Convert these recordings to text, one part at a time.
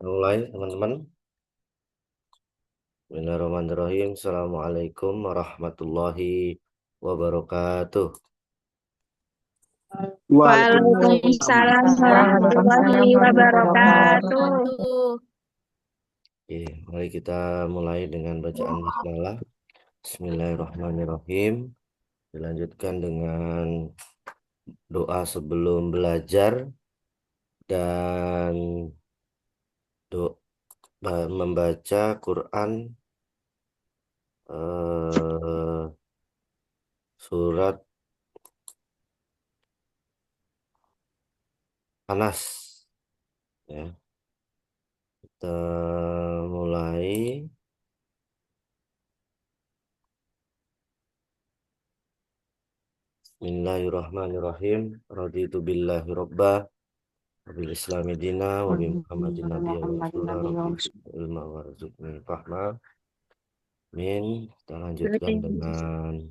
Mulai teman-teman. Bismillahirrahmanirrahim. Assalamualaikum warahmatullahi wabarakatuh. Waalaikumsalam Waalaikumsalam warahmatullahi warahmatullahi wabarakatuh. wabarakatuh. Oke, mari kita mulai dengan bacaan basmalah. Bismillahirrahmanirrahim. Dilanjutkan dengan doa sebelum belajar dan membaca Quran surat Anas. Ya, kita mulai. Bismillahirrahmanirrahim. Raditu billahi rabbah wa bil islami dina wa bi Muhammadin nabiyya wa rasula rabbi ilma warzuqni fahma. Amin. Kita lanjutkan dengan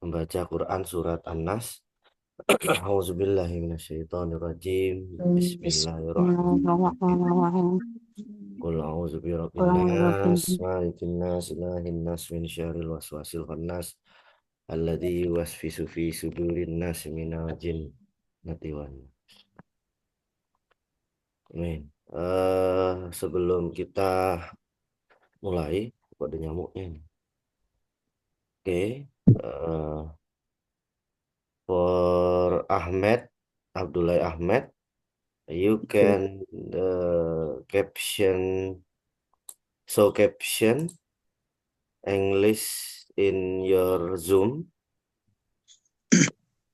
membaca Quran surat An-Nas. Auzubillahi minasyaitonirrajim. Bismillahirrahmanirrahim. Qul a'udzu birabbin nas, malikin nas, ilahin nas, min syarril waswasil khannas, alladzi yuwaswisu fi sudurin nas minal jinnati wan nas. Amin. Sebelum kita mulai, kok ada nyamuknya nih. Oke. For Ahmed, Abdullah Ahmed, you can caption English in your Zoom.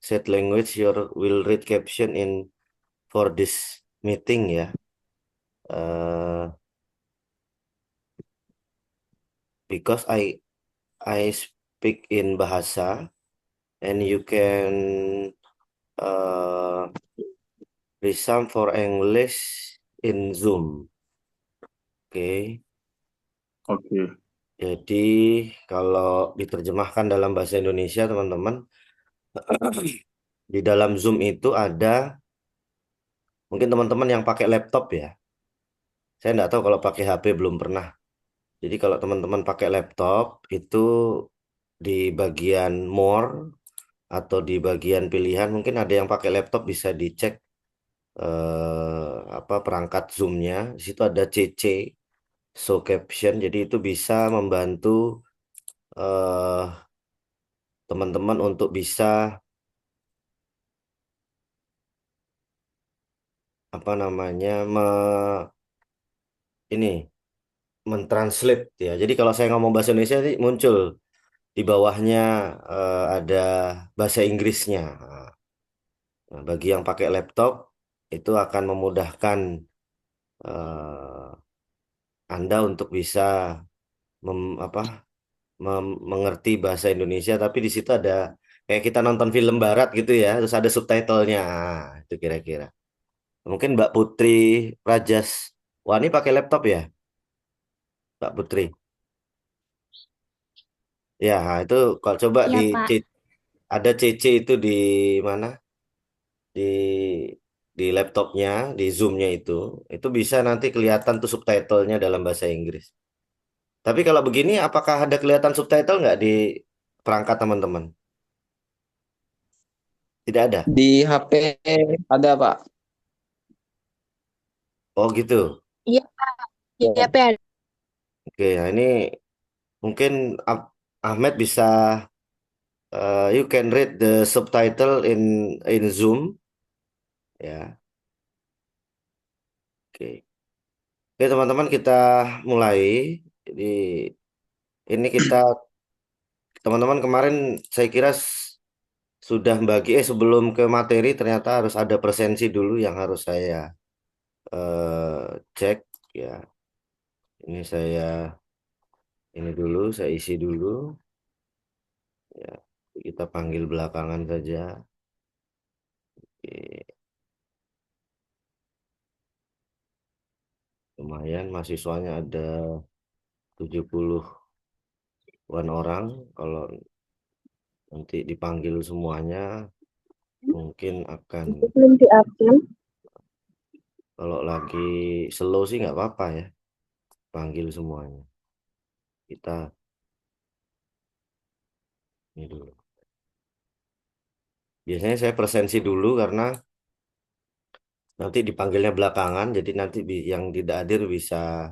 Set language your will read caption in for this meeting ya. Because I speak in bahasa and you can resume for English in Zoom. Oke. Oke. Jadi kalau diterjemahkan dalam bahasa Indonesia teman-teman, di dalam Zoom itu ada, mungkin teman-teman yang pakai laptop ya. Saya nggak tahu kalau pakai HP, belum pernah. Jadi kalau teman-teman pakai laptop itu di bagian more atau di bagian pilihan, mungkin ada yang pakai laptop bisa dicek perangkat Zoom-nya. Di situ ada CC show caption, jadi itu bisa membantu teman-teman untuk bisa ini mentranslate ya. Jadi kalau saya ngomong bahasa Indonesia sih muncul di bawahnya ada bahasa Inggrisnya. Nah, bagi yang pakai laptop itu akan memudahkan Anda untuk bisa mengerti bahasa Indonesia, tapi di situ ada kayak kita nonton film barat gitu ya, terus ada subtitlenya. Itu kira-kira. Mungkin Mbak Putri Rajas Wani pakai laptop ya, Mbak Putri. Ya, itu kalau coba Iya, Pak. ada CC itu di mana? Di laptopnya, di Zoom-nya itu bisa nanti kelihatan tuh subtitlenya dalam bahasa Inggris. Tapi kalau begini, apakah ada kelihatan subtitle nggak di perangkat teman-teman? Tidak ada. Di HP ada, Pak. Oh gitu. Iya, Pak. Iya, Pak. Oke, nah ini mungkin Ahmed bisa you can read the subtitle in Zoom ya. Oke. Oke teman-teman, kita mulai. Jadi ini teman-teman kemarin saya kira sudah bagi sebelum ke materi ternyata harus ada presensi dulu yang harus saya cek ya. Ini dulu saya isi dulu ya. Kita panggil belakangan saja. Oke. Lumayan mahasiswanya ada 70-an orang. Kalau nanti dipanggil semuanya mungkin akan Belum di-upload. Kalau lagi slow sih nggak apa-apa ya, panggil semuanya. Kita ini dulu. Biasanya saya presensi dulu karena nanti dipanggilnya belakangan, jadi nanti yang tidak hadir bisa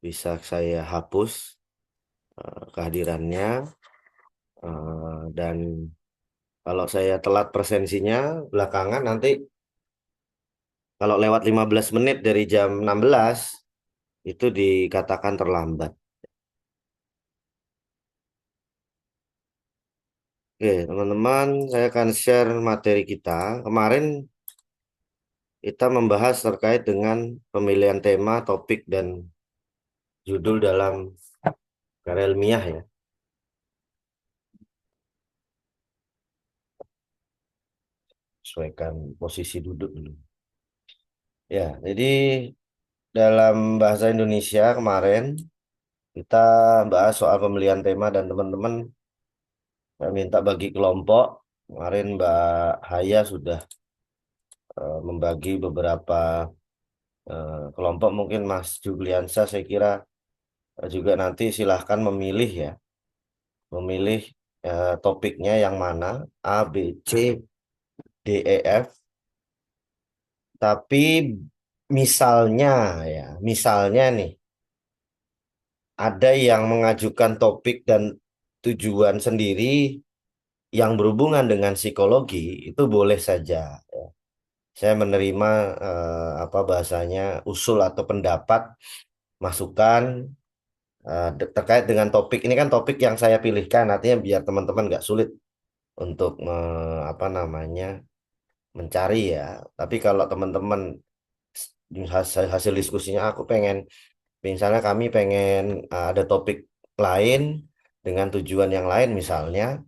bisa saya hapus kehadirannya. Dan kalau saya telat presensinya belakangan nanti kalau lewat 15 menit dari jam 16 itu dikatakan terlambat. Oke, teman-teman, saya akan share materi kita. Kemarin kita membahas terkait dengan pemilihan tema, topik, dan judul dalam karya ilmiah ya. Sesuaikan posisi duduk dulu. Ya, jadi dalam bahasa Indonesia kemarin kita bahas soal pemilihan tema dan teman-teman saya minta bagi kelompok. Kemarin Mbak Haya sudah membagi beberapa kelompok. Mungkin Mas Juliansa saya kira juga nanti silahkan memilih ya. Memilih topiknya yang mana A, B, C, D, E, F. Tapi misalnya ya, misalnya nih ada yang mengajukan topik dan tujuan sendiri yang berhubungan dengan psikologi itu boleh saja. Saya menerima apa bahasanya usul atau pendapat, masukan terkait dengan topik ini kan topik yang saya pilihkan, artinya biar teman-teman nggak sulit untuk apa namanya mencari ya. Tapi kalau teman-teman hasil diskusinya aku pengen, misalnya kami pengen ada topik lain dengan tujuan yang lain misalnya,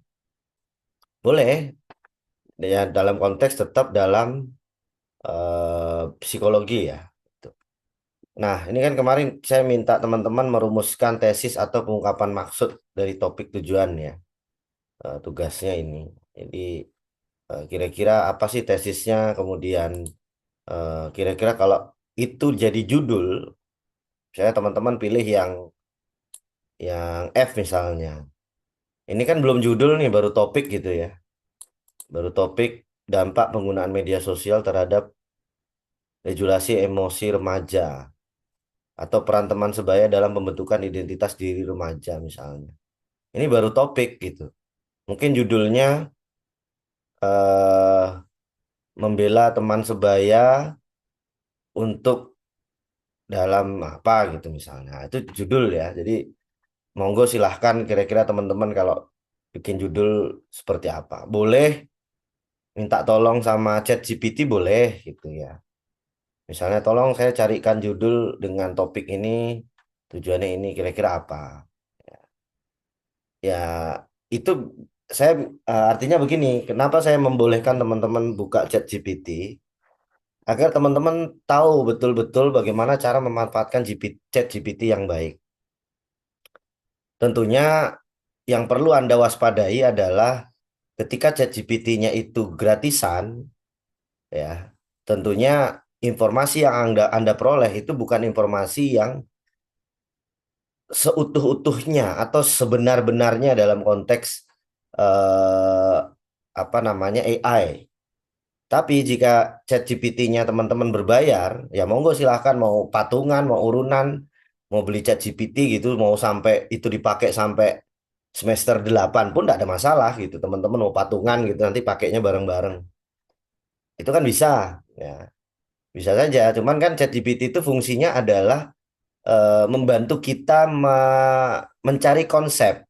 boleh ya dalam konteks tetap dalam psikologi ya. Nah, ini kan kemarin saya minta teman-teman merumuskan tesis atau pengungkapan maksud dari topik tujuan ya, tugasnya ini. Jadi kira-kira apa sih tesisnya, kemudian kira-kira kalau itu jadi judul, saya teman-teman pilih yang F misalnya. Ini kan belum judul nih, baru topik gitu ya. Baru topik dampak penggunaan media sosial terhadap regulasi emosi remaja atau peran teman sebaya dalam pembentukan identitas diri remaja misalnya. Ini baru topik gitu. Mungkin judulnya eh, membela teman sebaya untuk dalam apa gitu misalnya. Itu judul ya. Jadi monggo silahkan kira-kira teman-teman kalau bikin judul seperti apa. Boleh minta tolong sama ChatGPT boleh gitu ya. Misalnya tolong saya carikan judul dengan topik ini, tujuannya ini kira-kira apa. Ya itu saya artinya begini, kenapa saya membolehkan teman-teman buka ChatGPT agar teman-teman tahu betul-betul bagaimana cara memanfaatkan ChatGPT yang baik. Tentunya yang perlu Anda waspadai adalah ketika ChatGPT-nya itu gratisan, ya, tentunya informasi yang Anda peroleh itu bukan informasi yang seutuh-utuhnya atau sebenar-benarnya dalam konteks eh, apa namanya AI. Tapi jika ChatGPT-nya teman-teman berbayar, ya monggo silahkan mau patungan, mau urunan, mau beli ChatGPT gitu, mau sampai itu dipakai sampai semester 8 pun tidak ada masalah gitu. Teman-teman mau patungan gitu nanti pakainya bareng-bareng. Itu kan bisa, ya. Bisa saja. Cuman kan ChatGPT itu fungsinya adalah membantu kita mencari konsep.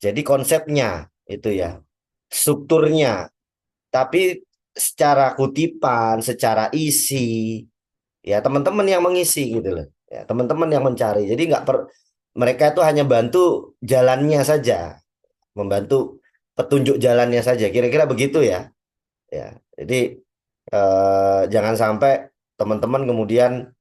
Jadi konsepnya itu ya, strukturnya. Tapi secara kutipan, secara isi, ya teman-teman yang mengisi gitu loh. Ya, teman-teman yang mencari. Jadi nggak mereka itu hanya bantu jalannya saja, membantu petunjuk jalannya saja. Kira-kira begitu ya. Ya, jadi jangan sampai teman-teman kemudian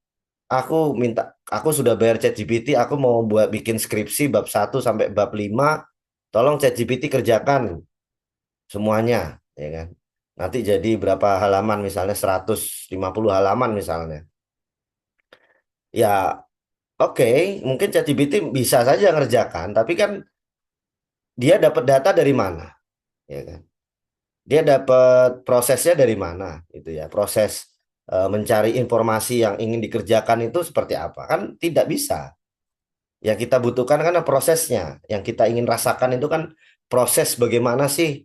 aku minta, aku sudah bayar ChatGPT, aku mau buat bikin skripsi bab 1 sampai bab 5, tolong ChatGPT kerjakan semuanya, ya kan? Nanti jadi berapa halaman misalnya 150 halaman misalnya. Ya oke, mungkin ChatGPT bisa saja ngerjakan, tapi kan dia dapat data dari mana, ya kan? Dia dapat prosesnya dari mana, gitu ya. Proses mencari informasi yang ingin dikerjakan itu seperti apa? Kan tidak bisa. Yang kita butuhkan kan prosesnya. Yang kita ingin rasakan itu kan proses bagaimana sih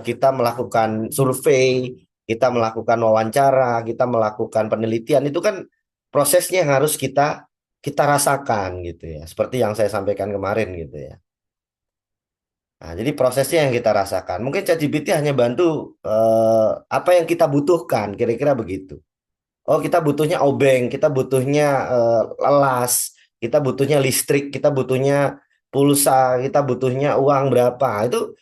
kita melakukan survei, kita melakukan wawancara, kita melakukan penelitian itu kan prosesnya yang harus kita kita rasakan gitu ya. Seperti yang saya sampaikan kemarin gitu ya. Nah, jadi prosesnya yang kita rasakan. Mungkin ChatGPT hanya bantu apa yang kita butuhkan, kira-kira begitu. Oh, kita butuhnya obeng, kita butuhnya las, kita butuhnya listrik, kita butuhnya pulsa, kita butuhnya uang berapa. Itu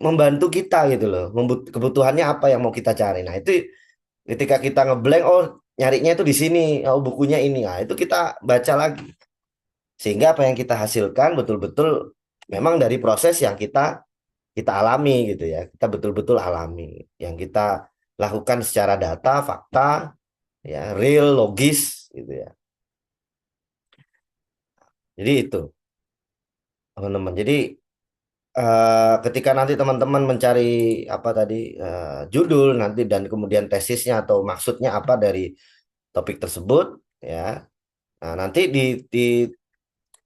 membantu kita gitu loh. Kebutuhannya apa yang mau kita cari. Nah, itu ketika kita ngeblank, oh nyarinya itu di sini, oh bukunya ini. Nah, itu kita baca lagi. Sehingga apa yang kita hasilkan betul-betul memang dari proses yang kita alami gitu ya. Kita betul-betul alami. Yang kita lakukan secara data, fakta, ya, real, logis gitu ya. Jadi itu, teman-teman. Jadi ketika nanti teman-teman mencari apa tadi judul nanti dan kemudian tesisnya atau maksudnya apa dari topik tersebut, ya. Nah, nanti di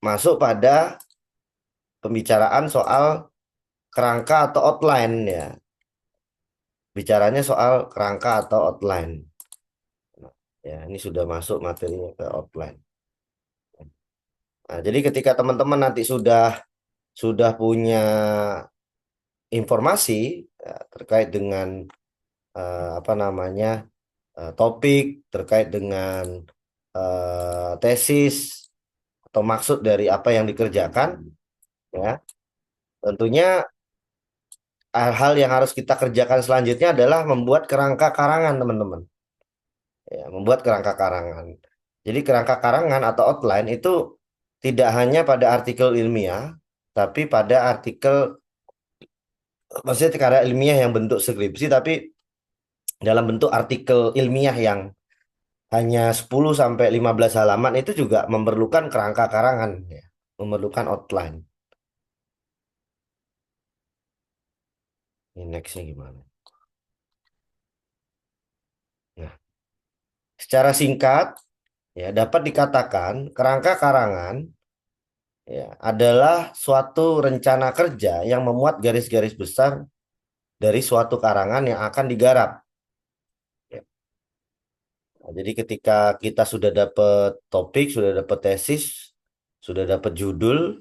masuk pada pembicaraan soal kerangka atau outline ya. Bicaranya soal kerangka atau outline. Ya, ini sudah masuk materinya ke outline. Nah, jadi ketika teman-teman nanti sudah punya informasi terkait dengan apa namanya topik, terkait dengan tesis atau maksud dari apa yang dikerjakan, ya tentunya hal-hal yang harus kita kerjakan selanjutnya adalah membuat kerangka karangan, teman-teman. Ya, membuat kerangka karangan. Jadi kerangka karangan atau outline itu tidak hanya pada artikel ilmiah, tapi pada artikel, maksudnya karya ilmiah yang bentuk skripsi, tapi dalam bentuk artikel ilmiah yang hanya 10 sampai 15 halaman itu juga memerlukan kerangka karangan, ya, memerlukan outline. Ini nextnya gimana? Nah, secara singkat ya dapat dikatakan kerangka karangan ya adalah suatu rencana kerja yang memuat garis-garis besar dari suatu karangan yang akan digarap. Ya. Nah, jadi ketika kita sudah dapat topik, sudah dapat tesis, sudah dapat judul,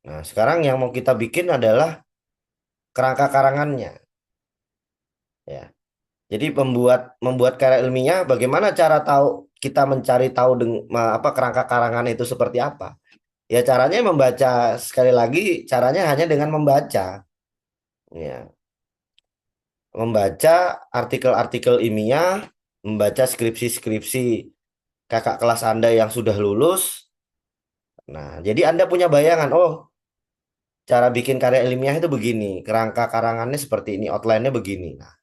nah sekarang yang mau kita bikin adalah kerangka karangannya. Ya. Jadi membuat karya ilmiah, bagaimana cara tahu kita mencari tahu apa kerangka karangan itu seperti apa? Ya caranya membaca, sekali lagi caranya hanya dengan membaca. Ya, membaca artikel-artikel ilmiah, membaca skripsi-skripsi kakak kelas Anda yang sudah lulus. Nah, jadi Anda punya bayangan, oh, cara bikin karya ilmiah itu begini, kerangka karangannya seperti ini, outline-nya begini. Nah,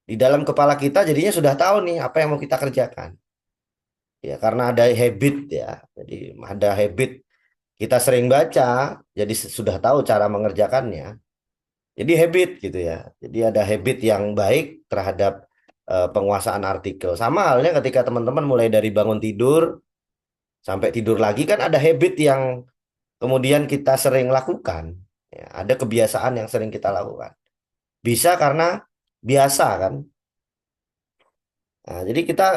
di dalam kepala kita jadinya sudah tahu nih apa yang mau kita kerjakan. Ya, karena ada habit ya. Jadi ada habit kita sering baca, jadi sudah tahu cara mengerjakannya. Jadi habit gitu ya. Jadi ada habit yang baik terhadap penguasaan artikel. Sama halnya ketika teman-teman mulai dari bangun tidur sampai tidur lagi kan ada habit yang kemudian kita sering lakukan. Ya, ada kebiasaan yang sering kita lakukan. Bisa karena biasa kan. Nah, jadi kita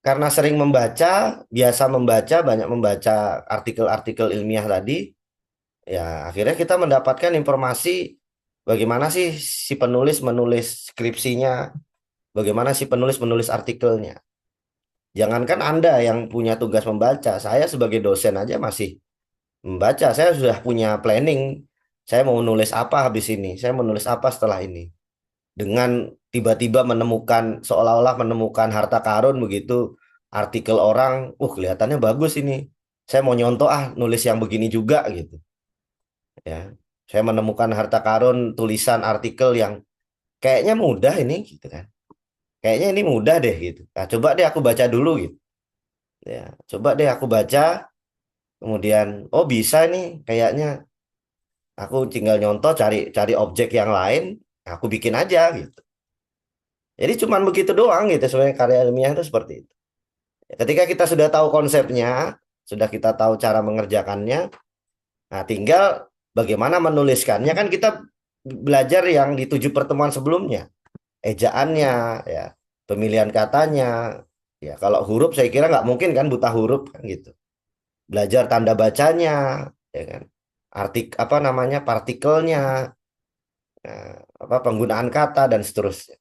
karena sering membaca, biasa membaca, banyak membaca artikel-artikel ilmiah tadi, ya akhirnya kita mendapatkan informasi bagaimana sih si penulis menulis skripsinya, bagaimana si penulis menulis artikelnya. Jangankan Anda yang punya tugas membaca, saya sebagai dosen aja masih membaca. Saya sudah punya planning. Saya mau menulis apa habis ini, saya menulis apa setelah ini. Dengan tiba-tiba menemukan, seolah-olah menemukan harta karun begitu, artikel orang, kelihatannya bagus ini. Saya mau nyontoh nulis yang begini juga gitu. Ya. Saya menemukan harta karun tulisan artikel yang kayaknya mudah ini gitu kan. Kayaknya ini mudah deh gitu. Nah, coba deh aku baca dulu gitu. Ya, coba deh aku baca, kemudian oh bisa nih kayaknya aku tinggal nyontoh cari cari objek yang lain, aku bikin aja gitu. Jadi cuman begitu doang gitu sebenarnya karya ilmiah itu seperti itu. Ketika kita sudah tahu konsepnya, sudah kita tahu cara mengerjakannya, nah tinggal bagaimana menuliskannya kan kita belajar yang di 7 pertemuan sebelumnya. Ejaannya, ya, pemilihan katanya. Ya, kalau huruf saya kira nggak mungkin kan buta huruf kan gitu. Belajar tanda bacanya, ya kan. Artik apa namanya partikelnya, apa penggunaan kata dan seterusnya.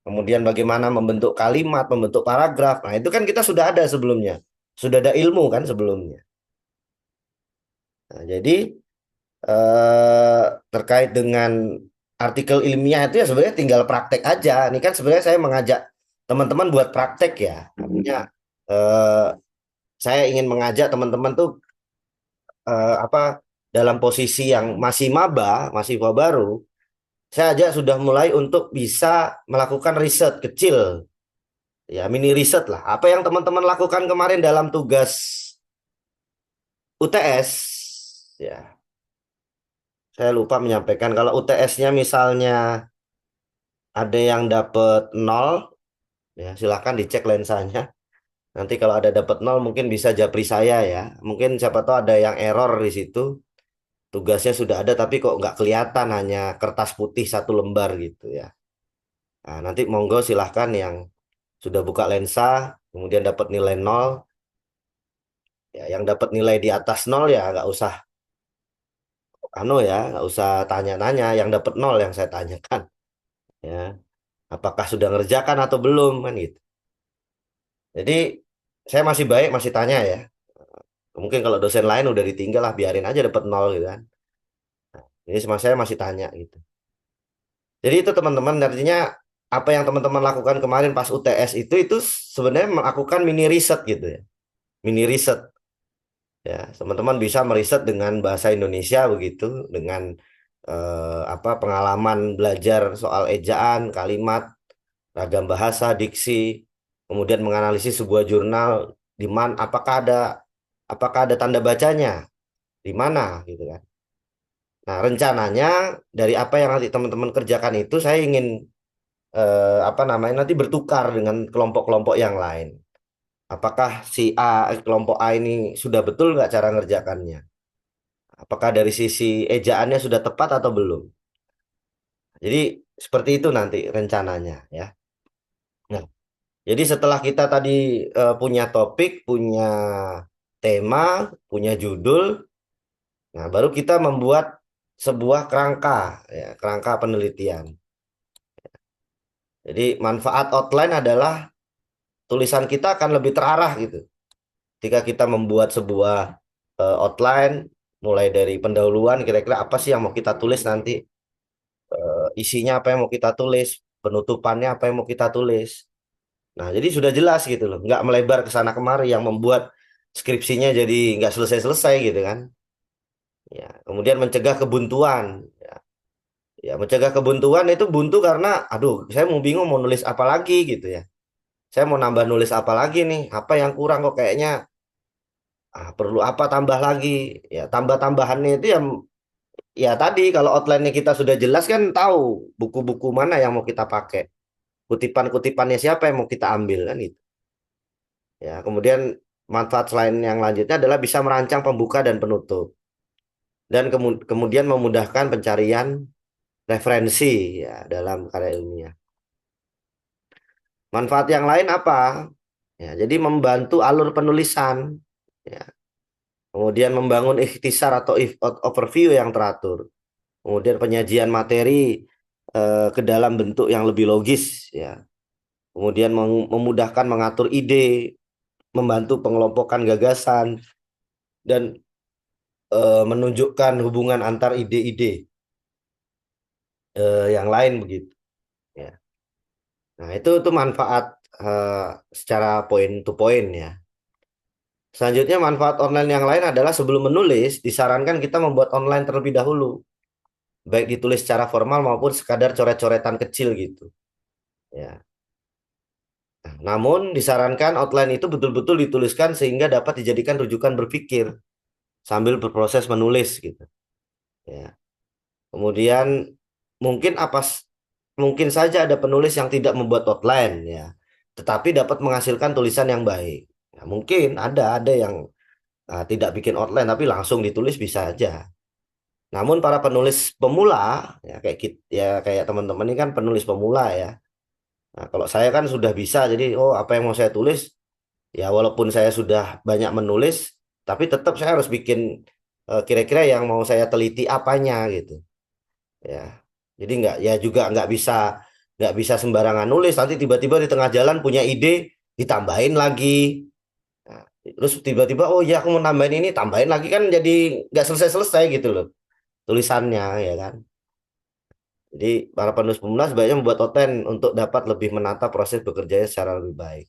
Kemudian bagaimana membentuk kalimat, membentuk paragraf. Nah, itu kan kita sudah ada sebelumnya. Sudah ada ilmu kan sebelumnya. Nah, jadi terkait dengan artikel ilmiah itu ya sebenarnya tinggal praktek aja. Ini kan sebenarnya saya mengajak teman-teman buat praktek ya. Artinya eh, saya ingin mengajak teman-teman tuh apa dalam posisi yang masih maba, mahasiswa baru, saya ajak sudah mulai untuk bisa melakukan riset kecil, ya mini riset lah. Apa yang teman-teman lakukan kemarin dalam tugas UTS, ya saya lupa menyampaikan kalau UTS-nya misalnya ada yang dapat nol, ya silahkan dicek lensanya. Nanti kalau ada dapat nol mungkin bisa japri saya ya. Mungkin siapa tahu ada yang error di situ. Tugasnya sudah ada tapi kok nggak kelihatan hanya kertas putih 1 lembar gitu ya. Nah, nanti monggo silahkan yang sudah buka lensa kemudian dapat nilai nol, ya yang dapat nilai di atas nol ya nggak usah nggak usah tanya-tanya yang dapat nol yang saya tanyakan ya. Apakah sudah ngerjakan atau belum kan gitu. Jadi saya masih baik masih tanya ya. Mungkin kalau dosen lain udah ditinggal lah biarin aja dapat nol gitu kan. Ini sama saya masih tanya gitu. Jadi itu teman-teman artinya apa yang teman-teman lakukan kemarin pas UTS itu sebenarnya melakukan mini riset gitu ya. Mini riset ya. Teman-teman bisa meriset dengan bahasa Indonesia begitu dengan apa pengalaman belajar soal ejaan, kalimat, ragam bahasa, diksi, kemudian menganalisis sebuah jurnal di mana apakah ada tanda bacanya di mana gitu kan. Nah, rencananya dari apa yang nanti teman-teman kerjakan itu saya ingin apa namanya nanti bertukar dengan kelompok-kelompok yang lain. Apakah si kelompok A ini sudah betul nggak cara ngerjakannya? Apakah dari sisi ejaannya sudah tepat atau belum? Jadi seperti itu nanti rencananya ya. Nah, jadi setelah kita tadi punya topik, punya tema, punya judul, nah baru kita membuat sebuah kerangka ya, kerangka penelitian. Jadi manfaat outline adalah tulisan kita akan lebih terarah gitu. Ketika kita membuat sebuah outline, mulai dari pendahuluan, kira-kira apa sih yang mau kita tulis nanti, isinya apa yang mau kita tulis, penutupannya apa yang mau kita tulis. Nah, jadi sudah jelas gitu loh, nggak melebar ke sana kemari yang membuat skripsinya jadi nggak selesai-selesai gitu kan. Ya, kemudian mencegah kebuntuan. Ya, ya, mencegah kebuntuan itu buntu karena, aduh, saya mau bingung mau nulis apa lagi gitu ya. Saya mau nambah nulis apa lagi nih? Apa yang kurang kok kayaknya perlu apa tambah lagi? Ya, tambah-tambahannya itu ya tadi kalau outline-nya kita sudah jelas kan tahu buku-buku mana yang mau kita pakai. Kutipan-kutipannya siapa yang mau kita ambil kan itu. Ya, kemudian manfaat selain yang lanjutnya adalah bisa merancang pembuka dan penutup. Dan kemudian memudahkan pencarian referensi ya dalam karya ilmiah. Manfaat yang lain apa? Ya, jadi membantu alur penulisan. Ya. Kemudian membangun ikhtisar atau overview yang teratur. Kemudian penyajian materi ke dalam bentuk yang lebih logis ya. Kemudian memudahkan mengatur ide, membantu pengelompokan gagasan dan menunjukkan hubungan antar ide-ide yang lain begitu ya. Nah, itu manfaat eh, secara point to point ya. Selanjutnya manfaat online yang lain adalah sebelum menulis disarankan kita membuat online terlebih dahulu. Baik ditulis secara formal maupun sekadar coret-coretan kecil gitu. Ya. Namun disarankan outline itu betul-betul dituliskan sehingga dapat dijadikan rujukan berpikir sambil berproses menulis gitu. Ya. Kemudian mungkin mungkin saja ada penulis yang tidak membuat outline ya, tetapi dapat menghasilkan tulisan yang baik. Ya, mungkin ada yang tidak bikin outline tapi langsung ditulis bisa aja. Namun para penulis pemula ya kayak teman-teman ini kan penulis pemula ya. Nah, kalau saya kan sudah bisa jadi oh apa yang mau saya tulis ya walaupun saya sudah banyak menulis tapi tetap saya harus bikin kira-kira yang mau saya teliti apanya gitu ya. Jadi nggak bisa sembarangan nulis nanti tiba-tiba di tengah jalan punya ide ditambahin lagi. Nah, terus tiba-tiba oh ya aku mau nambahin ini tambahin lagi kan jadi nggak selesai-selesai gitu loh tulisannya ya kan. Jadi para penulis pemula sebaiknya membuat outline untuk dapat lebih menata proses bekerjanya secara lebih baik.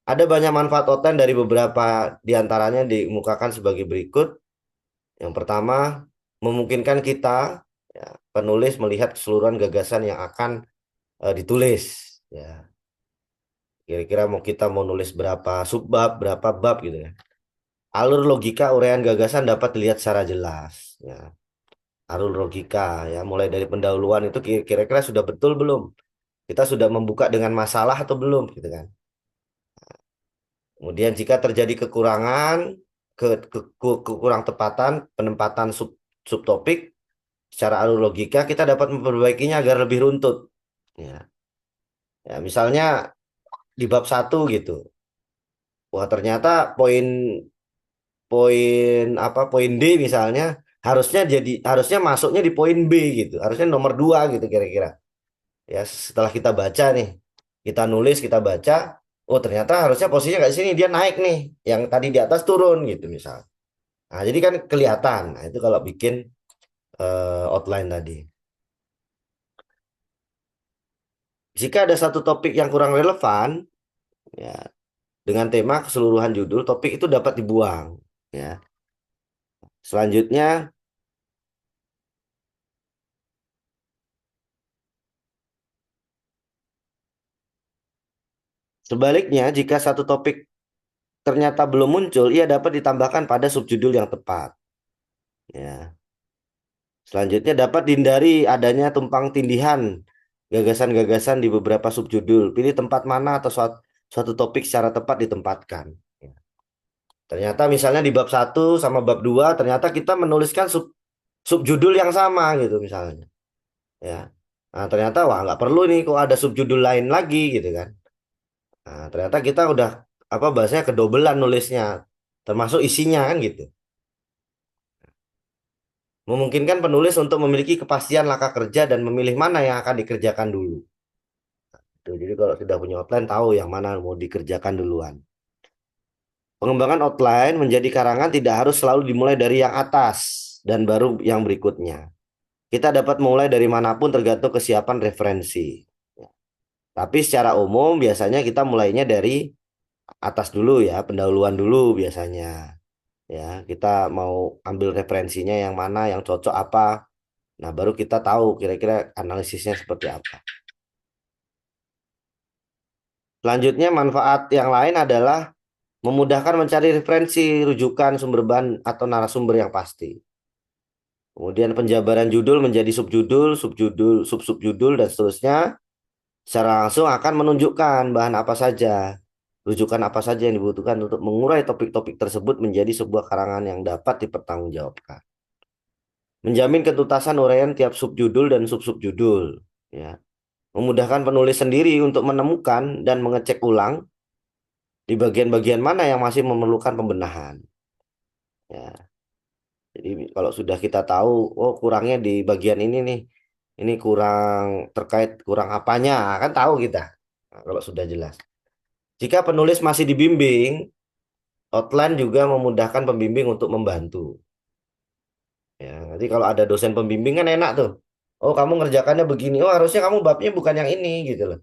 Ada banyak manfaat outline dari beberapa diantaranya dikemukakan sebagai berikut. Yang pertama, memungkinkan kita ya, penulis melihat keseluruhan gagasan yang akan ditulis. Ya, kira-kira kita mau nulis berapa subbab, berapa bab gitu ya. Alur logika uraian gagasan dapat dilihat secara jelas. Ya, alur logika ya, mulai dari pendahuluan itu kira-kira sudah betul belum? Kita sudah membuka dengan masalah atau belum gitu kan. Kemudian jika terjadi kekurangan, kekurang tepatan penempatan subtopik secara alur logika, kita dapat memperbaikinya agar lebih runtut. Ya, ya misalnya di bab satu gitu. Wah ternyata poin poin poin D misalnya harusnya masuknya di poin B gitu. Harusnya nomor 2 gitu kira-kira. Ya setelah kita baca nih, kita nulis, kita baca, oh ternyata harusnya posisinya nggak di sini dia naik nih, yang tadi di atas turun gitu misal. Nah jadi kan kelihatan. Nah itu kalau bikin outline tadi. Jika ada satu topik yang kurang relevan, ya dengan tema keseluruhan judul, topik itu dapat dibuang. Ya. Selanjutnya, sebaliknya jika satu topik ternyata belum muncul, ia dapat ditambahkan pada subjudul yang tepat. Ya. Selanjutnya dapat dihindari adanya tumpang tindihan gagasan-gagasan di beberapa subjudul. Pilih tempat mana atau suatu topik secara tepat ditempatkan. Ya. Ternyata misalnya di bab satu sama bab 2 ternyata kita menuliskan subjudul yang sama gitu misalnya. Ya. Nah, ternyata wah nggak perlu nih kok ada subjudul lain lagi gitu kan. Nah, ternyata kita udah bahasanya kedobelan nulisnya termasuk isinya kan gitu. Memungkinkan penulis untuk memiliki kepastian langkah kerja dan memilih mana yang akan dikerjakan dulu. Tuh, jadi kalau sudah punya outline tahu yang mana mau dikerjakan duluan. Pengembangan outline menjadi karangan tidak harus selalu dimulai dari yang atas dan baru yang berikutnya. Kita dapat mulai dari manapun tergantung kesiapan referensi. Tapi secara umum biasanya kita mulainya dari atas dulu ya, pendahuluan dulu biasanya. Ya, kita mau ambil referensinya yang mana, yang cocok apa. Nah, baru kita tahu kira-kira analisisnya seperti apa. Selanjutnya, manfaat yang lain adalah memudahkan mencari referensi, rujukan, sumber bahan, atau narasumber yang pasti. Kemudian penjabaran judul menjadi subjudul, subjudul, sub-subjudul, dan seterusnya. Secara langsung akan menunjukkan bahan apa saja, rujukan apa saja yang dibutuhkan untuk mengurai topik-topik tersebut menjadi sebuah karangan yang dapat dipertanggungjawabkan. Menjamin ketuntasan uraian tiap subjudul dan sub-subjudul. Ya. Memudahkan penulis sendiri untuk menemukan dan mengecek ulang di bagian-bagian mana yang masih memerlukan pembenahan. Ya. Jadi kalau sudah kita tahu, oh kurangnya di bagian ini nih, ini kurang apanya, kan tahu kita. Nah, kalau sudah jelas. Jika penulis masih dibimbing, outline juga memudahkan pembimbing untuk membantu. Ya, nanti kalau ada dosen pembimbing kan enak tuh. Oh, kamu ngerjakannya begini. Oh, harusnya kamu babnya bukan yang ini gitu loh.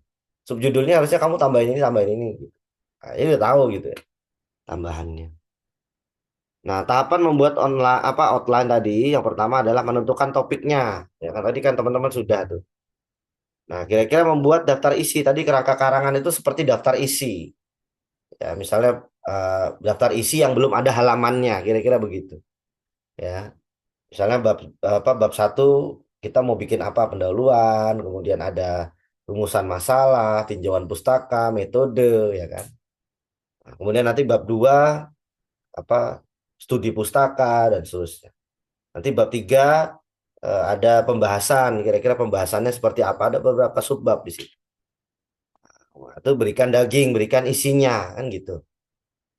Subjudulnya harusnya kamu tambahin ini, tambahin ini. Gitu. Nah, ini udah tahu gitu ya tambahannya. Nah, tahapan membuat online outline tadi yang pertama adalah menentukan topiknya. Ya kan tadi kan teman-teman sudah tuh. Nah, kira-kira membuat daftar isi tadi kerangka karangan itu seperti daftar isi. Ya, misalnya daftar isi yang belum ada halamannya, kira-kira begitu. Ya, misalnya bab satu kita mau bikin apa pendahuluan, kemudian ada rumusan masalah, tinjauan pustaka, metode, ya kan. Nah, kemudian nanti bab 2 apa studi pustaka dan seterusnya. Nanti bab 3 ada pembahasan, kira-kira pembahasannya seperti apa? Ada beberapa subbab di situ. Nah, itu berikan daging, berikan isinya, kan gitu.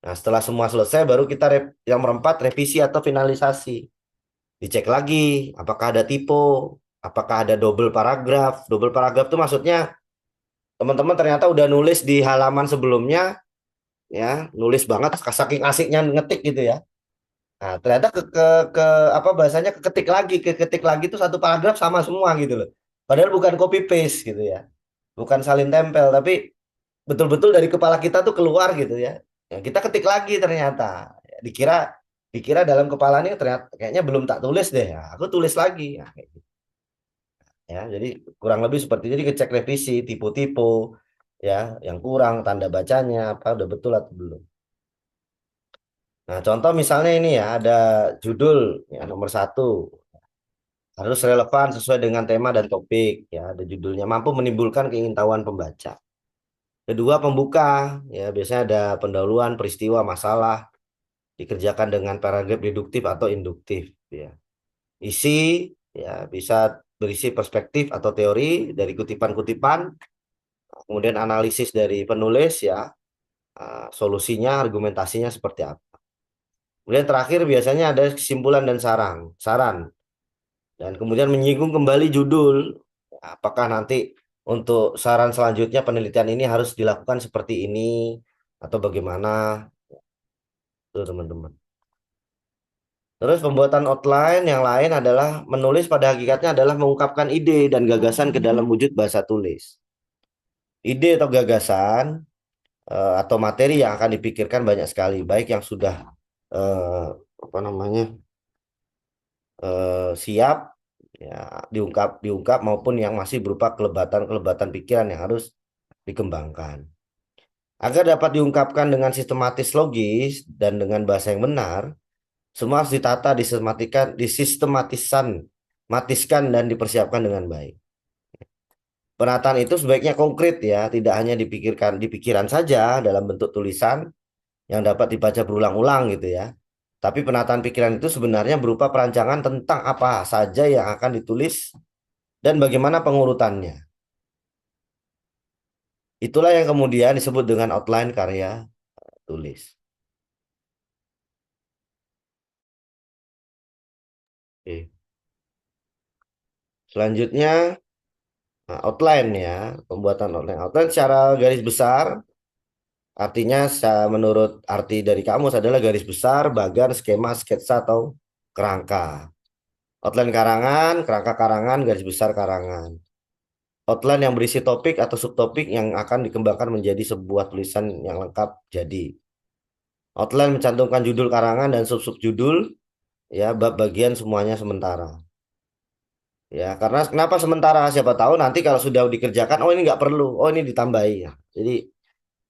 Nah, setelah semua selesai, baru kita yang merempat revisi atau finalisasi. Dicek lagi, apakah ada typo, apakah ada double paragraf. Double paragraf itu maksudnya teman-teman ternyata udah nulis di halaman sebelumnya, ya, nulis banget, saking asiknya ngetik gitu ya. Nah, ternyata ke apa bahasanya keketik lagi itu satu paragraf sama semua gitu loh. Padahal bukan copy paste gitu ya. Bukan salin tempel, tapi betul-betul dari kepala kita tuh keluar gitu ya. Ya kita ketik lagi ternyata. Ya, dikira dikira dalam kepala ini ternyata kayaknya belum tak tulis deh. Ya, aku tulis lagi. Ya, kayak gitu. Ya, jadi kurang lebih seperti itu. Jadi ngecek revisi, tipe-tipe ya, yang kurang tanda bacanya apa udah betul atau belum. Nah, contoh misalnya ini ya ada judul ya nomor satu harus relevan sesuai dengan tema dan topik ya ada judulnya mampu menimbulkan keingintahuan pembaca. Kedua pembuka ya biasanya ada pendahuluan peristiwa masalah dikerjakan dengan paragraf deduktif atau induktif ya. Isi ya bisa berisi perspektif atau teori dari kutipan-kutipan, kemudian analisis dari penulis ya, solusinya, argumentasinya seperti apa. Kemudian terakhir biasanya ada kesimpulan dan saran. Dan kemudian menyinggung kembali judul. Apakah nanti untuk saran selanjutnya penelitian ini harus dilakukan seperti ini atau bagaimana? Tuh teman-teman. Terus pembuatan outline yang lain adalah menulis pada hakikatnya adalah mengungkapkan ide dan gagasan ke dalam wujud bahasa tulis. Ide atau gagasan atau materi yang akan dipikirkan banyak sekali, baik yang sudah eh, apa namanya siap ya diungkap maupun yang masih berupa kelebatan-kelebatan pikiran yang harus dikembangkan. Agar dapat diungkapkan dengan sistematis logis dan dengan bahasa yang benar, semua harus ditata, matiskan dan dipersiapkan dengan baik. Penataan itu sebaiknya konkret ya, tidak hanya di pikiran saja dalam bentuk tulisan yang dapat dibaca berulang-ulang gitu ya. Tapi penataan pikiran itu sebenarnya berupa perancangan tentang apa saja yang akan ditulis dan bagaimana pengurutannya. Itulah yang kemudian disebut dengan outline karya tulis. Oke. Selanjutnya outline ya, pembuatan outline. Outline secara garis besar, artinya menurut arti dari kamus adalah garis besar, bagan, skema, sketsa atau kerangka. Outline karangan, kerangka karangan, garis besar karangan. Outline yang berisi topik atau subtopik yang akan dikembangkan menjadi sebuah tulisan yang lengkap jadi. Outline mencantumkan judul karangan dan sub-sub judul, ya bab bagian semuanya sementara. Ya, karena kenapa sementara? Siapa tahu nanti kalau sudah dikerjakan, oh ini nggak perlu, oh ini ditambahi. Ya. Jadi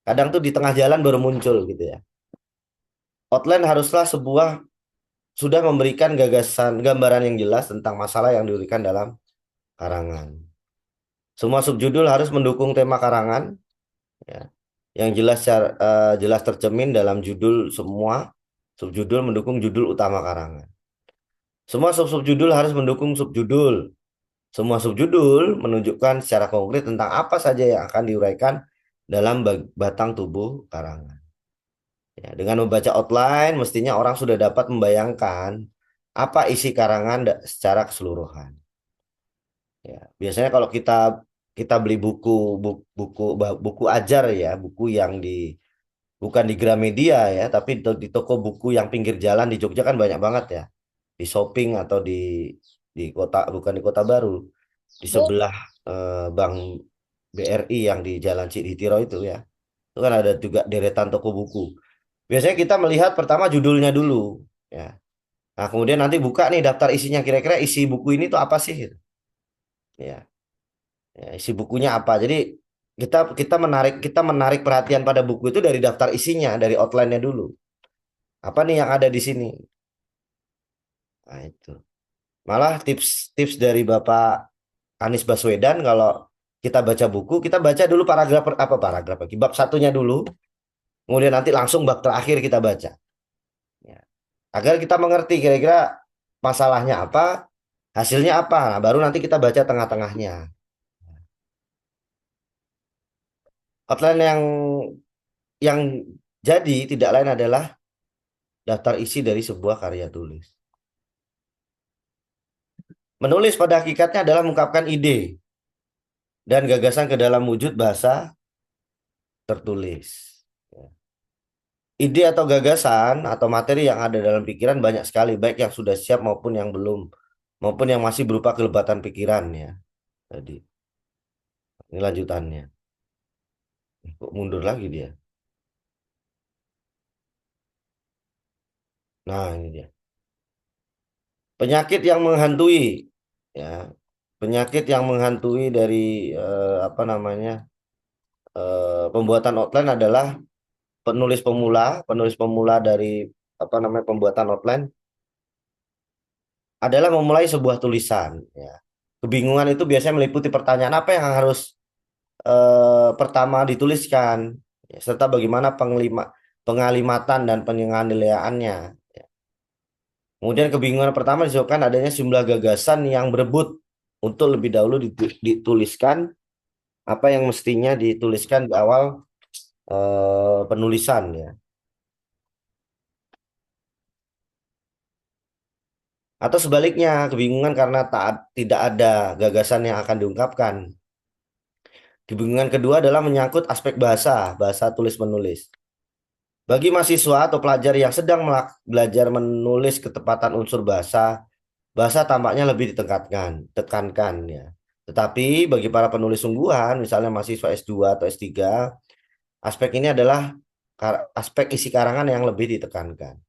kadang tuh di tengah jalan baru muncul gitu ya. Outline haruslah sudah memberikan gagasan, gambaran yang jelas tentang masalah yang diberikan dalam karangan. Semua subjudul harus mendukung tema karangan, ya, yang jelas tercermin dalam judul semua subjudul mendukung judul utama karangan. Semua sub-subjudul harus mendukung subjudul. Semua subjudul menunjukkan secara konkret tentang apa saja yang akan diuraikan dalam batang tubuh karangan. Ya, dengan membaca outline, mestinya orang sudah dapat membayangkan apa isi karangan secara keseluruhan. Ya, biasanya kalau kita kita beli buku ajar ya, buku yang bukan di Gramedia ya, tapi di toko buku yang pinggir jalan di Jogja kan banyak banget ya, di shopping atau di kota bukan di Kota Baru, di sebelah Bank BRI yang di Jalan Ciditiro itu ya, itu kan ada juga deretan toko buku. Biasanya kita melihat pertama judulnya dulu. Ya. Nah, kemudian nanti buka nih daftar isinya, kira-kira isi buku ini tuh apa sih? Gitu. Ya. Ya, isi bukunya apa? Jadi kita menarik perhatian pada buku itu dari daftar isinya, dari outline-nya dulu. Apa nih yang ada di sini? Nah, itu. Malah tips-tips dari Bapak Anies Baswedan, kalau kita baca buku, kita baca dulu paragraf lagi, bab satunya dulu, kemudian nanti langsung bab terakhir kita baca. Ya. Agar kita mengerti kira-kira masalahnya apa, hasilnya apa. Nah, baru nanti kita baca tengah-tengahnya. Outline yang jadi tidak lain adalah daftar isi dari sebuah karya tulis. Menulis pada hakikatnya adalah mengungkapkan ide dan gagasan ke dalam wujud bahasa tertulis. Ide atau gagasan atau materi yang ada dalam pikiran banyak sekali, baik yang sudah siap maupun yang belum, maupun yang masih berupa kelebatan pikiran ya. Tadi ini lanjutannya. Kok mundur lagi dia? Nah, ini dia. Penyakit yang menghantui ya. Penyakit yang menghantui dari apa namanya? Pembuatan outline adalah penulis pemula dari apa namanya pembuatan outline adalah memulai sebuah tulisan ya. Kebingungan itu biasanya meliputi pertanyaan apa yang harus pertama dituliskan ya, serta bagaimana pengalimatan dan penganiayaannya. Kemudian kebingungan pertama disebabkan adanya jumlah gagasan yang berebut untuk lebih dahulu dituliskan apa yang mestinya dituliskan di awal penulisan ya. Atau sebaliknya, kebingungan karena tidak ada gagasan yang akan diungkapkan. Kebingungan kedua adalah menyangkut aspek bahasa, bahasa tulis menulis. Bagi mahasiswa atau pelajar yang sedang belajar menulis ketepatan unsur bahasa, bahasa tampaknya lebih tekankan ya. Tetapi bagi para penulis sungguhan, misalnya mahasiswa S2 atau S3, aspek ini adalah aspek isi karangan yang lebih ditekankan.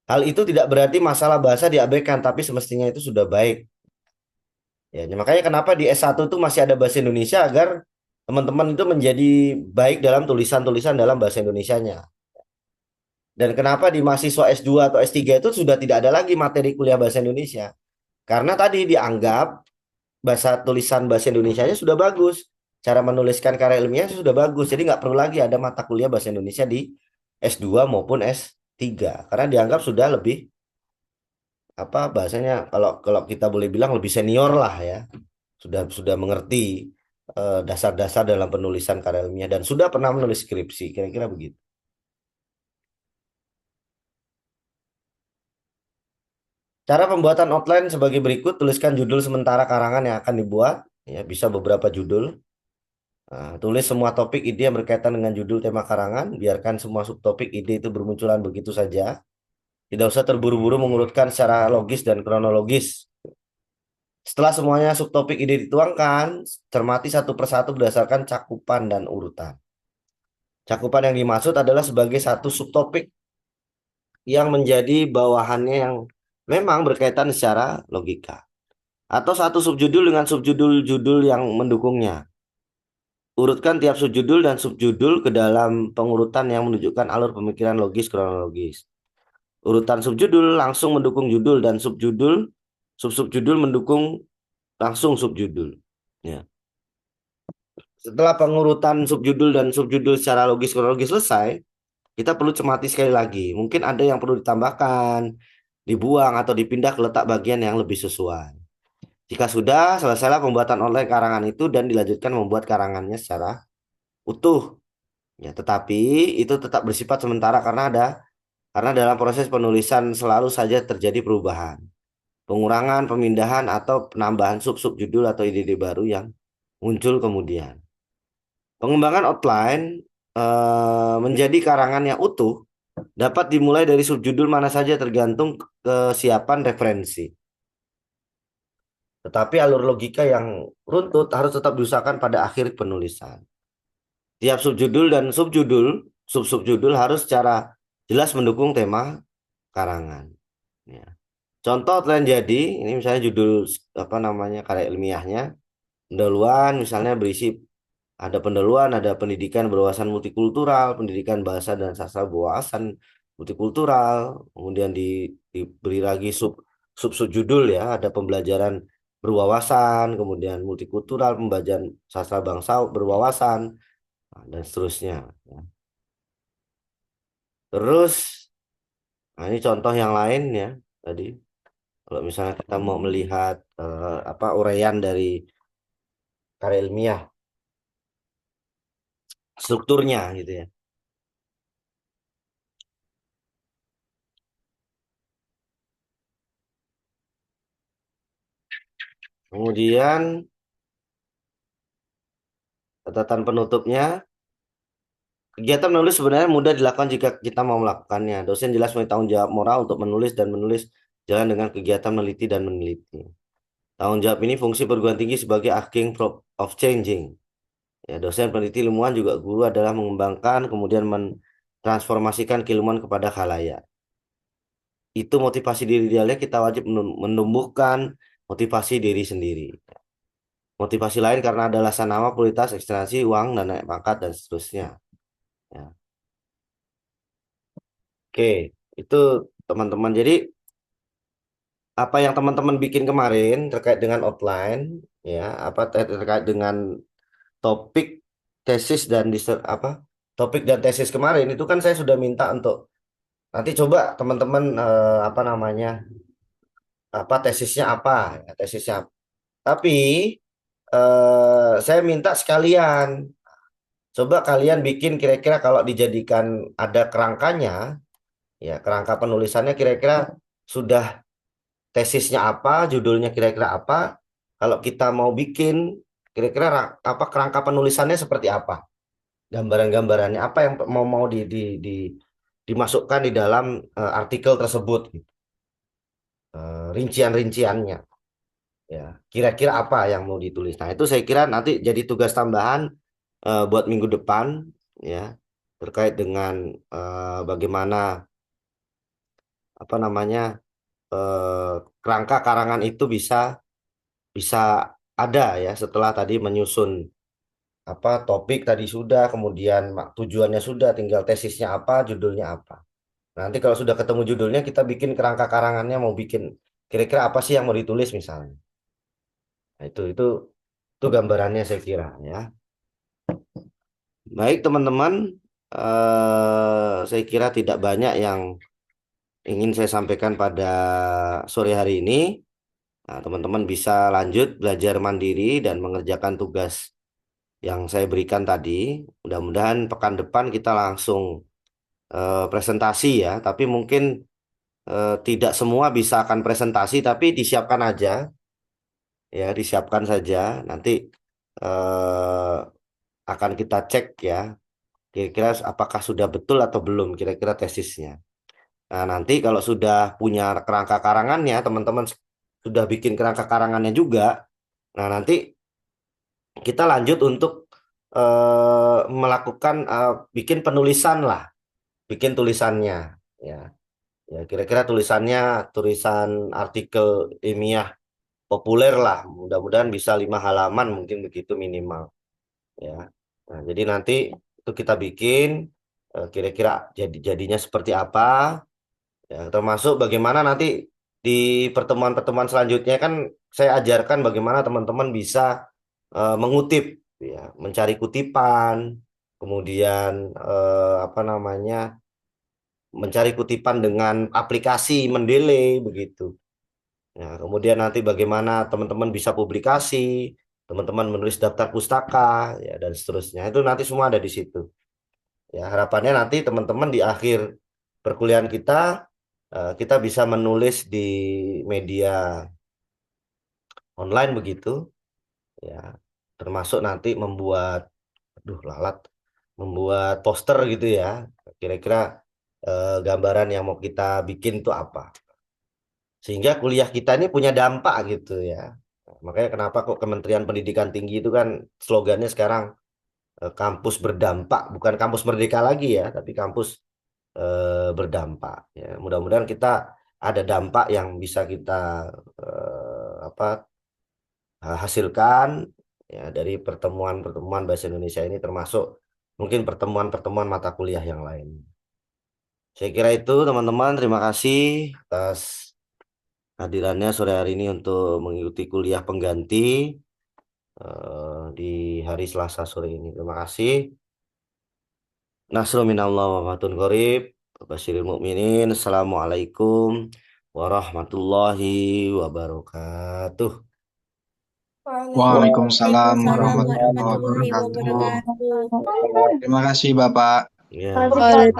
Hal itu tidak berarti masalah bahasa diabaikan, tapi semestinya itu sudah baik. Ya, makanya kenapa di S1 itu masih ada bahasa Indonesia agar teman-teman itu menjadi baik dalam tulisan-tulisan dalam bahasa Indonesianya. Dan kenapa di mahasiswa S2 atau S3 itu sudah tidak ada lagi materi kuliah bahasa Indonesia. Karena tadi dianggap bahasa Indonesianya sudah bagus. Cara menuliskan karya ilmiah sudah bagus. Jadi nggak perlu lagi ada mata kuliah bahasa Indonesia di S2 maupun S3. Karena dianggap sudah lebih apa bahasanya kalau kalau kita boleh bilang lebih senior lah ya. Sudah mengerti dasar-dasar dalam penulisan karya ilmiah dan sudah pernah menulis skripsi. Kira-kira begitu. Cara pembuatan outline sebagai berikut, tuliskan judul sementara karangan yang akan dibuat, ya bisa beberapa judul. Nah, tulis semua topik ide yang berkaitan dengan judul tema karangan, biarkan semua subtopik ide itu bermunculan begitu saja. Tidak usah terburu-buru mengurutkan secara logis dan kronologis. Setelah semuanya subtopik ide dituangkan, cermati satu persatu berdasarkan cakupan dan urutan. Cakupan yang dimaksud adalah sebagai satu subtopik yang menjadi bawahannya yang memang berkaitan secara logika. Atau satu subjudul dengan subjudul-judul yang mendukungnya. Urutkan tiap subjudul dan subjudul ke dalam pengurutan yang menunjukkan alur pemikiran logis kronologis. Urutan subjudul langsung mendukung judul dan sub-subjudul mendukung langsung subjudul. Ya. Setelah pengurutan subjudul dan subjudul secara logis kronologis selesai, kita perlu cermati sekali lagi. Mungkin ada yang perlu ditambahkan, dibuang atau dipindah ke letak bagian yang lebih sesuai. Jika sudah, selesailah pembuatan online karangan itu dan dilanjutkan membuat karangannya secara utuh. Ya, tetapi itu tetap bersifat sementara karena dalam proses penulisan selalu saja terjadi perubahan, pengurangan, pemindahan atau penambahan sub-sub judul atau ide-ide baru yang muncul kemudian. Pengembangan outline menjadi karangan yang utuh dapat dimulai dari subjudul mana saja tergantung kesiapan referensi. Tetapi alur logika yang runtut harus tetap diusahakan pada akhir penulisan. Tiap subjudul dan sub-subjudul harus secara jelas mendukung tema karangan. Ya. Contoh outline jadi, ini misalnya judul apa namanya karya ilmiahnya, pendahuluan misalnya berisi ada pendahuluan, ada pendidikan berwawasan multikultural, pendidikan bahasa dan sastra berwawasan multikultural, kemudian diberi lagi sub judul ya, ada pembelajaran berwawasan, kemudian multikultural, pembelajaran sastra bangsa berwawasan, nah, dan seterusnya. Ya. Terus, nah ini contoh yang lain ya tadi. Kalau misalnya kita mau melihat apa uraian dari karya ilmiah, strukturnya gitu ya. Kemudian catatan penutupnya, kegiatan menulis sebenarnya mudah dilakukan jika kita mau melakukannya. Dosen jelas memiliki tanggung jawab moral untuk menulis dan menulis jalan dengan kegiatan meneliti dan meneliti. Tanggung jawab ini fungsi perguruan tinggi sebagai agent of changing. Ya, dosen peneliti ilmuwan juga guru adalah mengembangkan kemudian mentransformasikan keilmuan kepada khalayak. Itu motivasi diri dia, kita wajib menumbuhkan motivasi diri sendiri. Motivasi lain karena ada alasan nama, kualitas, ekstensi, uang, dan naik pangkat, dan seterusnya. Ya. Oke, itu teman-teman. Jadi, apa yang teman-teman bikin kemarin terkait dengan outline, ya, apa terkait dengan topik, tesis, dan apa topik dan tesis kemarin, itu kan saya sudah minta untuk nanti coba teman-teman apa namanya, apa tesisnya apa, ya, tesisnya. Tapi saya minta sekalian, coba kalian bikin kira-kira kalau dijadikan ada kerangkanya, ya kerangka penulisannya kira-kira sudah tesisnya apa, judulnya kira-kira apa. Kalau kita mau bikin kira-kira apa kerangka penulisannya seperti apa, gambaran-gambarannya apa yang mau mau dimasukkan di dalam artikel tersebut, gitu. Rincian-rinciannya. Ya, kira-kira apa yang mau ditulis. Nah, itu saya kira nanti jadi tugas tambahan buat minggu depan ya terkait dengan bagaimana apa namanya eh, kerangka karangan itu bisa bisa ada ya setelah tadi menyusun apa topik tadi sudah, kemudian tujuannya sudah, tinggal tesisnya apa, judulnya apa. Nanti kalau sudah ketemu judulnya kita bikin kerangka karangannya mau bikin kira-kira apa sih yang mau ditulis misalnya. Nah, itu gambarannya saya kira ya. Baik teman-teman, saya kira tidak banyak yang ingin saya sampaikan pada sore hari ini. Nah, teman-teman bisa lanjut belajar mandiri dan mengerjakan tugas yang saya berikan tadi. Mudah-mudahan pekan depan kita langsung presentasi ya. Tapi mungkin tidak semua bisa akan presentasi, tapi disiapkan aja, ya disiapkan saja. Nanti eh, akan kita cek ya. Kira-kira apakah sudah betul atau belum kira-kira tesisnya. Nah, nanti kalau sudah punya kerangka karangannya, teman-teman sudah bikin kerangka karangannya juga. Nah, nanti kita lanjut untuk melakukan bikin penulisan lah, bikin tulisannya. Ya, ya kira-kira tulisannya tulisan artikel ilmiah populer lah. Mudah-mudahan bisa 5 halaman mungkin begitu minimal. Ya, nah, jadi nanti itu kita bikin kira-kira jadinya seperti apa. Ya, termasuk bagaimana nanti di pertemuan-pertemuan selanjutnya kan saya ajarkan bagaimana teman-teman bisa mengutip, ya, mencari kutipan, kemudian apa namanya, mencari kutipan dengan aplikasi Mendeley begitu. Nah, kemudian nanti bagaimana teman-teman bisa publikasi, teman-teman menulis daftar pustaka, ya, dan seterusnya. Itu nanti semua ada di situ. Ya, harapannya nanti teman-teman di akhir perkuliahan kita bisa menulis di media online begitu ya, termasuk nanti membuat aduh lalat membuat poster gitu ya, kira-kira gambaran yang mau kita bikin itu apa, sehingga kuliah kita ini punya dampak gitu ya. Makanya kenapa kok Kementerian Pendidikan Tinggi itu kan slogannya sekarang kampus berdampak, bukan kampus merdeka lagi ya, tapi kampus berdampak ya. Mudah-mudahan kita ada dampak yang bisa kita apa hasilkan ya dari pertemuan-pertemuan bahasa Indonesia ini, termasuk mungkin pertemuan-pertemuan mata kuliah yang lain. Saya kira itu teman-teman, terima kasih atas hadirannya sore hari ini untuk mengikuti kuliah pengganti di hari Selasa sore ini. Terima kasih. Nasrul minallah wa fatun qorib. Basyiril mu'minin. Assalamualaikum warahmatullahi wabarakatuh. Waalaikumsalam Waalaikumsalam warahmatullahi warahmatullahi wabarakatuh. wabarakatuh. Terima kasih, Bapak. Ya. Waalaikumsalam.